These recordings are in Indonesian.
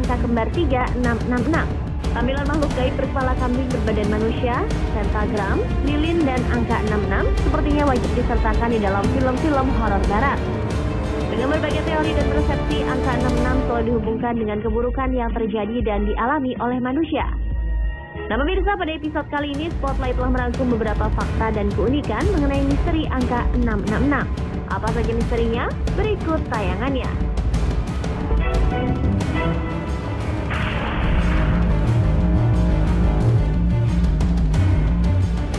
angka kembar 3666. Tampilan makhluk gaib berkepala kambing berbadan manusia, pentagram, lilin, dan angka 66 sepertinya wajib disertakan di dalam film-film horor barat. Dengan berbagai teori dan persepsi, angka 66 selalu dihubungkan dengan keburukan yang terjadi dan dialami oleh manusia. Nah pemirsa, pada episode kali ini Spotlight telah merangkum beberapa fakta dan keunikan mengenai misteri angka 666. Apa saja misterinya? Berikut tayangannya.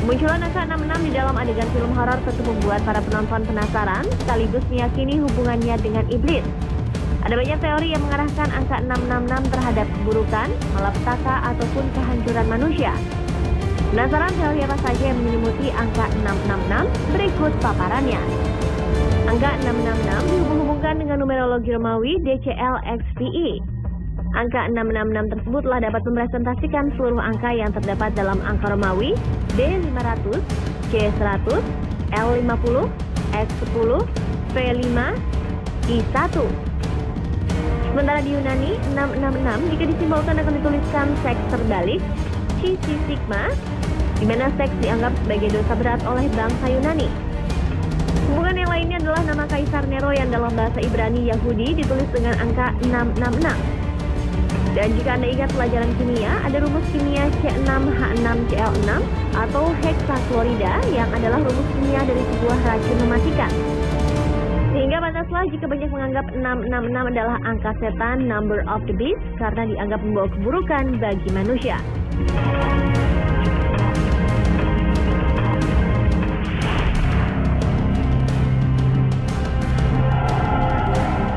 Munculan angka 66 di dalam adegan film horor tentu membuat para penonton penasaran sekaligus meyakini hubungannya dengan iblis. Ada banyak teori yang mengarahkan angka 666 terhadap keburukan, malapetaka, ataupun kehancuran manusia. Penasaran teori apa saja yang menyelimuti angka 666? Berikut paparannya. Angka 666 dihubung-hubungkan dengan numerologi Romawi DCLXPE. Angka 666 tersebut telah dapat merepresentasikan seluruh angka yang terdapat dalam angka Romawi D500, C100, L50, X10, V5, I1. Sementara di Yunani, 666 jika disimbolkan akan dituliskan seks terbalik, Chi Sigma, di mana seks dianggap sebagai dosa berat oleh bangsa Yunani. Hubungan yang lainnya adalah nama Kaisar Nero yang dalam bahasa Ibrani Yahudi ditulis dengan angka 666. Dan jika Anda ingat pelajaran kimia, ada rumus kimia C6H6Cl6 atau hexaklorida yang adalah rumus kimia dari sebuah racun mematikan. Sehingga pantaslah jika banyak menganggap 666 adalah angka setan, number of the beast, karena dianggap membawa keburukan bagi manusia.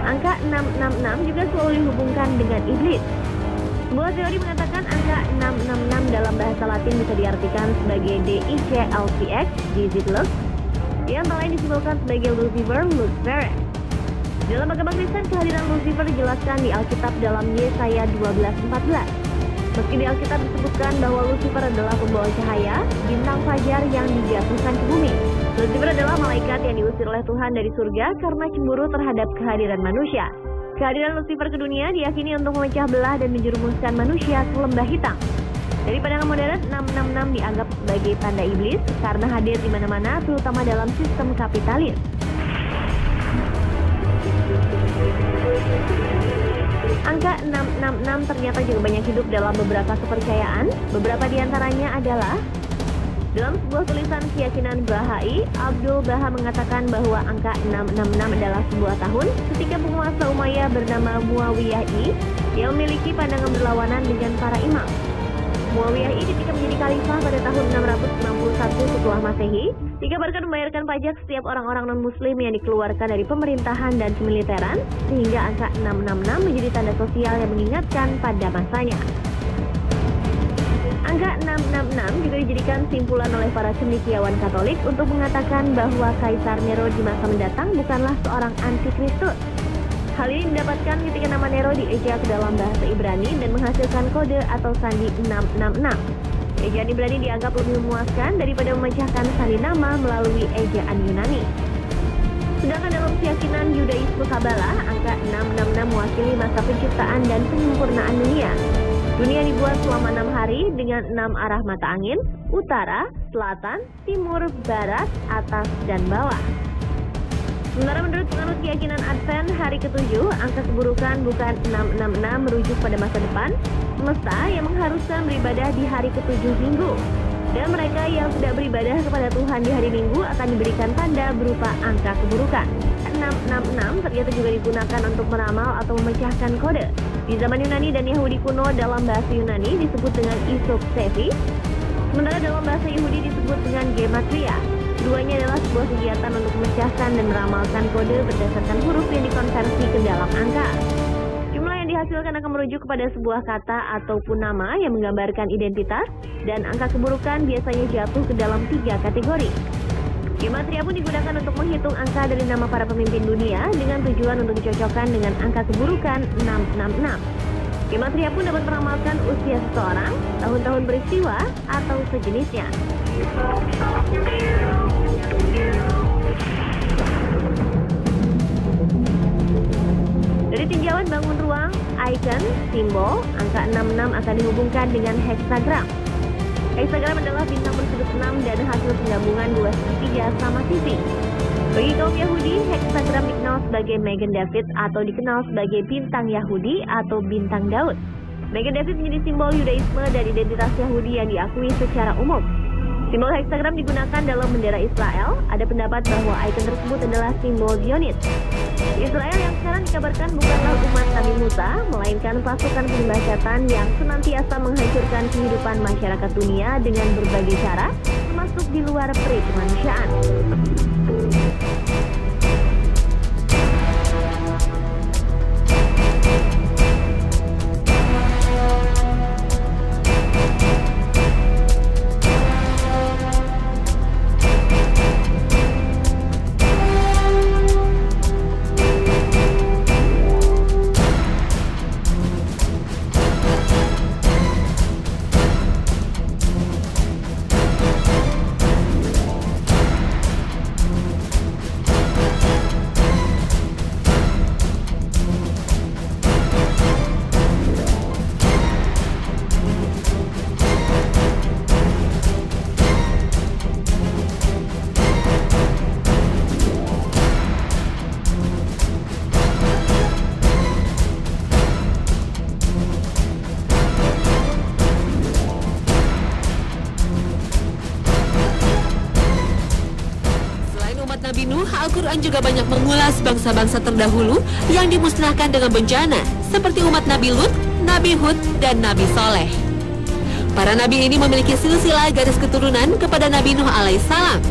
Angka 666 juga selalu dihubungkan dengan iblis. Sebuah teori mengatakan angka 666 dalam bahasa Latin bisa diartikan sebagai DICLPX, digit Lux, yang tak lain disimbolkan sebagai Lucifer, Lucifer. Dalam agama Kristen, kehadiran Lucifer dijelaskan di Alkitab dalam Yesaya 12:14. Meski di Alkitab disebutkan bahwa Lucifer adalah pembawa cahaya, bintang fajar yang dijatuhkan ke bumi. Lucifer adalah malaikat yang diusir oleh Tuhan dari surga karena cemburu terhadap kehadiran manusia. Kehadiran Lucifer ke dunia diyakini untuk memecah belah dan menjerumuskan manusia ke lembah hitam. Dari pandangan modern, 666 dianggap sebagai tanda iblis karena hadir di mana-mana, terutama dalam sistem kapitalis. Angka 666 ternyata juga banyak hidup dalam beberapa kepercayaan. Beberapa di antaranya adalah dalam sebuah tulisan keyakinan Bahai, Abdul Baha mengatakan bahwa angka 666 adalah sebuah tahun ketika penguasa Umayyah bernama Muawiyah I yang memiliki pandangan berlawanan dengan para imam. Muawiyah I ketika menjadi khalifah pada tahun 691 setelah Masehi, dikabarkan membayarkan pajak setiap orang-orang non-muslim yang dikeluarkan dari pemerintahan dan kemiliteran, sehingga angka 666 menjadi tanda sosial yang mengingatkan pada masanya. Angka 666 juga dijadikan simpulan oleh para cendekiawan Katolik untuk mengatakan bahwa Kaisar Nero di masa mendatang bukanlah seorang antikristus. Hal ini didapatkan ketika nama Nero dieja ke dalam bahasa Ibrani dan menghasilkan kode atau sandi 666. Ejaan Ibrani dianggap lebih memuaskan daripada memecahkan sandi nama melalui ejaan Yunani. Sedangkan dalam keyakinan Yudaisme Kabbalah, angka 666 mewakili masa penciptaan dan penyempurnaan dunia. Dunia dibuat selama 6 hari dengan 6 arah mata angin, utara, selatan, timur, barat, atas, dan bawah. Sementara menurut penganut keyakinan Advent hari ke-7, angka keburukan bukan 666 merujuk pada masa depan, semesta yang mengharuskan beribadah di hari ke-7 minggu. Dan mereka yang tidak beribadah kepada Tuhan di hari Minggu akan diberikan tanda berupa angka keburukan. 666 ternyata juga digunakan untuk meramal atau memecahkan kode. Di zaman Yunani dan Yahudi kuno dalam bahasa Yunani disebut dengan Isop Sefi, sementara dalam bahasa Yahudi disebut dengan Gematria. Keduanya adalah sebuah kegiatan untuk memecahkan dan meramalkan kode berdasarkan huruf yang dikonversi ke dalam angka. Jumlah yang dihasilkan akan merujuk kepada sebuah kata ataupun nama yang menggambarkan identitas, dan angka keburukan biasanya jatuh ke dalam 3 kategori. Gematria pun digunakan untuk menghitung angka dari nama para pemimpin dunia dengan tujuan untuk dicocokkan dengan angka keburukan 666. Gematria pun dapat meramalkan usia seseorang, tahun-tahun peristiwa, atau sejenisnya. Dari tinjauan bangun ruang, icon, simbol, angka 66 akan dihubungkan dengan heksagram. Heksagram adalah bintang bersudut 6 dan hasil penggabungan dua segitiga sama sisi. Bagi kaum Yahudi, heksagram dikenal sebagai Magen David atau dikenal sebagai bintang Yahudi atau bintang Daud. Magen David menjadi simbol Yudaisme dan identitas Yahudi yang diakui secara umum. Simbol heksagram digunakan dalam bendera Israel. Ada pendapat bahwa ikon tersebut adalah simbol Zionis. Israel yang sekarang dikabarkan bukanlah umat Nabi Musa, melainkan pasukan penyembah setan yang senantiasa menghancurkan kehidupan masyarakat dunia dengan berbagai cara, termasuk di luar peri kemanusiaan. Nabi Nuh, Al-Quran juga banyak mengulas bangsa-bangsa terdahulu yang dimusnahkan dengan bencana, seperti umat Nabi Lut, Nabi Hud, dan Nabi Soleh. Para nabi ini memiliki silsilah garis keturunan kepada Nabi Nuh alaihissalam.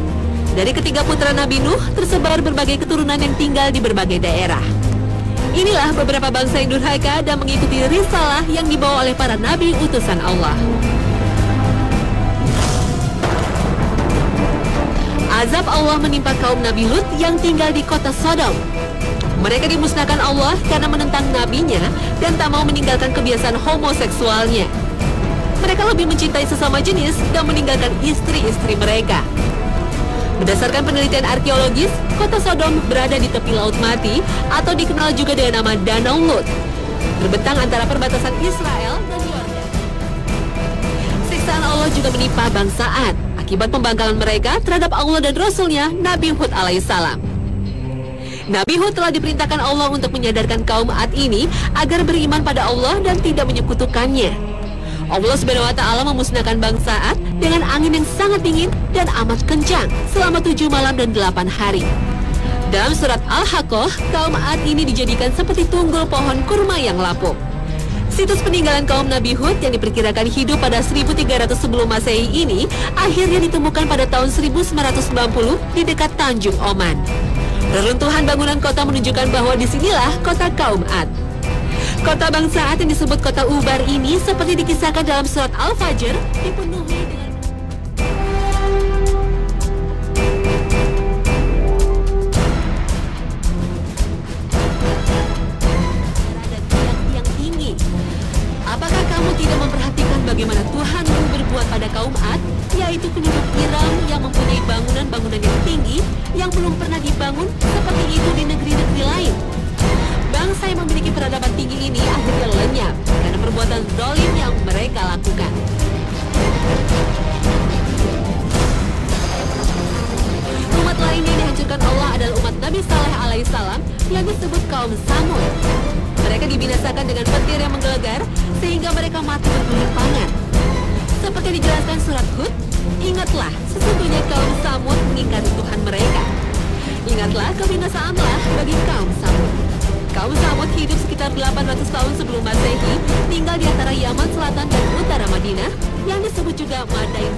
Dari ketiga putra Nabi Nuh, tersebar berbagai keturunan yang tinggal di berbagai daerah. Inilah beberapa bangsa yang durhaka dan mengikuti risalah yang dibawa oleh para nabi utusan Allah. Azab Allah menimpa kaum Nabi Lut yang tinggal di kota Sodom. Mereka dimusnahkan Allah karena menentang nabinya dan tak mau meninggalkan kebiasaan homoseksualnya. Mereka lebih mencintai sesama jenis dan meninggalkan istri-istri mereka. Berdasarkan penelitian arkeologis, kota Sodom berada di tepi Laut Mati atau dikenal juga dengan nama Danau Lut, terbentang antara perbatasan Israel dan Yordan. Siksaan Allah juga menimpa bangsa Ad akibat pembangkangan mereka terhadap Allah dan Rasulnya Nabi Hud alaihissalam. Nabi Hud telah diperintahkan Allah untuk menyadarkan kaum Ad ini agar beriman pada Allah dan tidak menyekutukannya. Allah Subhanahu wa Ta'ala memusnahkan bangsa Ad dengan angin yang sangat dingin dan amat kencang selama 7 malam dan 8 hari. Dalam surat Al-Haqqah, kaum Ad ini dijadikan seperti tunggul pohon kurma yang lapuk. Situs peninggalan kaum Nabi Hud yang diperkirakan hidup pada 1300 sebelum Masehi ini akhirnya ditemukan pada tahun 1990 di dekat Tanjung Oman. Reruntuhan bangunan kota menunjukkan bahwa disinilah kota kaum Ad. Kota bangsa Ad yang disebut kota Ubar ini seperti dikisahkan dalam surat Al-Fajr dipenuhi dengan Apakah kamu tidak memperhatikan bagaimana Tuhanmu berbuat pada kaum Ad, yaitu penduduk Iram yang mempunyai bangunan-bangunan yang tinggi yang belum pernah dibangun seperti itu di negeri-negeri lain? Bangsa yang memiliki peradaban tinggi ini akhirnya lenyap karena perbuatan zalim yang mereka lakukan. Umat lain yang dihancurkan Allah adalah umat Nabi Saleh alaihissalam yang disebut kaum Samud. Mereka dibinasakan dengan petir yang menggelegar sehingga mereka mati bergelimpangan. Seperti dijelaskan surat Hud, ingatlah sesungguhnya kaum Samud mengingkari Tuhan mereka. Ingatlah kebinasaanlah bagi kaum Samud. Kaum Samud hidup sekitar 800 tahun sebelum Masehi, tinggal di antara Yaman Selatan dan utara Madinah yang disebut juga Madain.